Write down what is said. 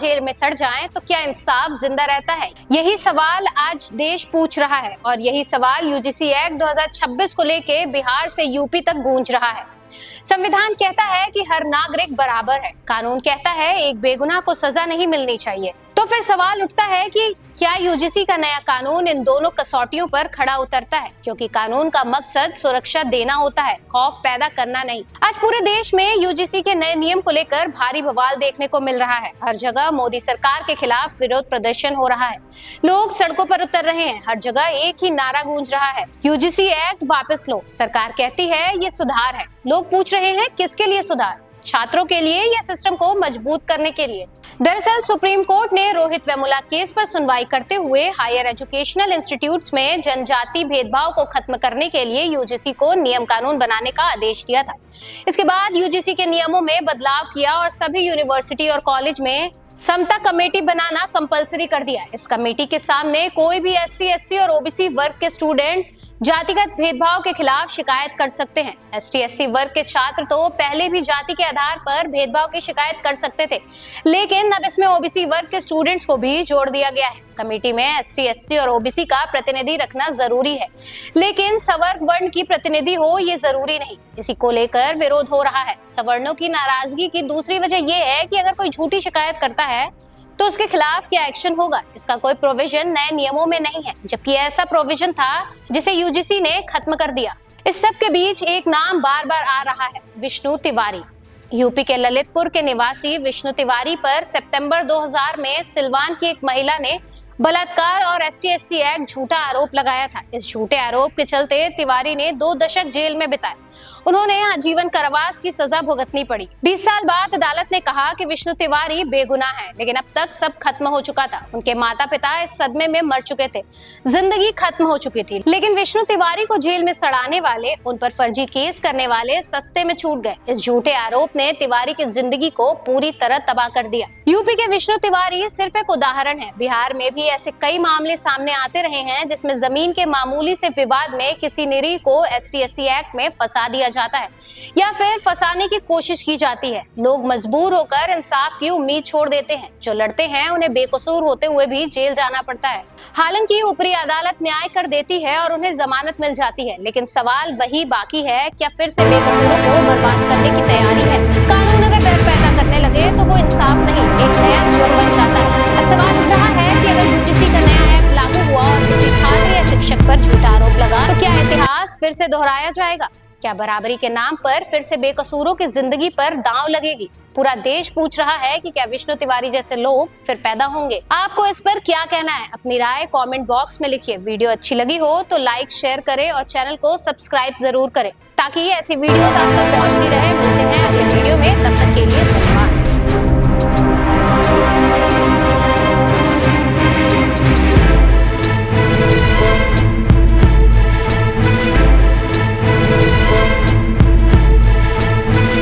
Jail में सड़ जाएं तो क्या इंसाफ जिंदा रहता है? यही सवाल आज देश पूछ रहा है और यही सवाल यूजीसी एक्ट 2026 को लेके बिहार से यूपी तक गूंज रहा है। संविधान कहता है कि हर नागरिक बराबर है, कानून कहता है एक बेगुनाह को सजा नहीं मिलनी चाहिए। तो फिर सवाल उठता है कि क्या यूजीसी का नया कानून इन दोनों कसौटियों पर खड़ा उतरता है? क्योंकि कानून का मकसद सुरक्षा देना होता है, खौफ पैदा करना नहीं। आज पूरे देश में यूजीसी के नए नियम को लेकर भारी बवाल देखने को मिल रहा है। हर जगह मोदी सरकार के खिलाफ विरोध प्रदर्शन हो रहा है, लोग सड़कों पर उतर रहे हैं, हर जगह एक ही नारा गूंज रहा है, यूजीसी एक्ट वापस लो। सरकार कहती है ये सुधार है। लोग पूछ रहे हैं किसके लिए सुधार? छात्रों के लिए या सिस्टम को मजबूत करने के लिए? दरअसल सुप्रीम कोर्ट ने रोहित वेमुला केस पर सुनवाई करते हुए हायर एजुकेशनल इंस्टीट्यूट्स में जनजाति भेदभाव को खत्म करने के लिए यूजीसी को नियम कानून बनाने का आदेश दिया था। इसके बाद यूजीसी के नियमों में बदलाव किया और सभी यूनिवर्सिटी और कॉलेज में समता कमेटी बनाना कंपलसरी कर दिया। इस कमेटी के सामने कोई भी एसटी, एससी और ओबीसी वर्ग के स्टूडेंट जातिगत भेदभाव के खिलाफ शिकायत कर सकते हैं। एसटी, एससी वर्ग के छात्र तो पहले भी जाति के आधार पर भेदभाव की शिकायत कर सकते थे, लेकिन अब इसमें ओबीसी वर्ग के स्टूडेंट्स को भी जोड़ दिया गया है। कमेटी में एसटी, एससी और ओबीसी का प्रतिनिधि रखना जरूरी है, लेकिन सवर्ग वर्ण की प्रतिनिधि हो ये जरूरी नहीं। इसी को लेकर विरोध हो रहा है। सवर्णों की नाराजगी की दूसरी वजह यह है कि अगर कोई झूठी शिकायत करता है तो उसके खिलाफ क्या एक्शन होगा, इसका कोई प्रोविजन नए नियमों में नहीं है, जबकि ऐसा प्रोविजन था जिसे यूजीसी ने खत्म कर दिया। इस सब के बीच एक नाम बार बार आ रहा है, विष्णु तिवारी। यूपी के ललितपुर के निवासी विष्णु तिवारी पर सितंबर 2000 में सिलवान की एक महिला ने बलात्कार और एसटी, एससी एक्ट झूठा आरोप लगाया था। इस झूठे आरोप के चलते तिवारी ने 2 दशक जेल में बिताए। उन्होंने आजीवन कारावास की सजा भुगतनी पड़ी। 20 साल बाद अदालत ने कहा कि विष्णु तिवारी बेगुनाह है, लेकिन अब तक सब खत्म हो चुका था। उनके माता पिता इस सदमे में मर चुके थे, जिंदगी खत्म हो चुकी थी, लेकिन विष्णु तिवारी को जेल में सड़ाने वाले, उन पर फर्जी केस करने वाले सस्ते में छूट गए। इस झूठे आरोप ने तिवारी की जिंदगी को पूरी तरह तबाह कर दिया। यूपी के विष्णु तिवारी सिर्फ एक उदाहरण है। बिहार में भी ऐसे कई मामले सामने आते रहे हैं जिसमें जमीन के मामूली से विवाद में किसी निरीह को एसटी, एससी एक्ट में फंसा दिया जाता है या फिर फंसाने की कोशिश की जाती है। लोग मजबूर होकर इंसाफ की उम्मीद छोड़ देते हैं। जो लड़ते हैं उन्हें बेकसूर होते हुए भी जेल जाना पड़ता है। हालांकि ऊपरी अदालत न्याय कर देती है और उन्हें जमानत मिल जाती है, लेकिन सवाल वही बाकी है, क्या फिर से बेकसूरों को बर्बाद करने की तैयारी है? कानून अगर डर पैदा करने लगे तो वो इंसाफ नहीं, एक नया जुर्म बन जाता है। अब सवाल उठ रहा है कि अगर यूजीसी का नया एक्ट लागू हुआ और किसी छात्र या शिक्षक पर झूठा आरोप लगा तो क्या इतिहास फिर से दोहराया जाएगा? क्या बराबरी के नाम पर फिर से बेकसूरों की जिंदगी पर दांव लगेगी? पूरा देश पूछ रहा है कि क्या विष्णु तिवारी जैसे लोग फिर पैदा होंगे? आपको इस पर क्या कहना है? अपनी राय कमेंट बॉक्स में लिखिए। वीडियो अच्छी लगी हो तो लाइक, शेयर करें और चैनल को सब्सक्राइब जरूर करें ताकि ऐसी वीडियोस आप तक पहुंचती रहे। मिलते हैं अगले वीडियो में, तब तक के लिए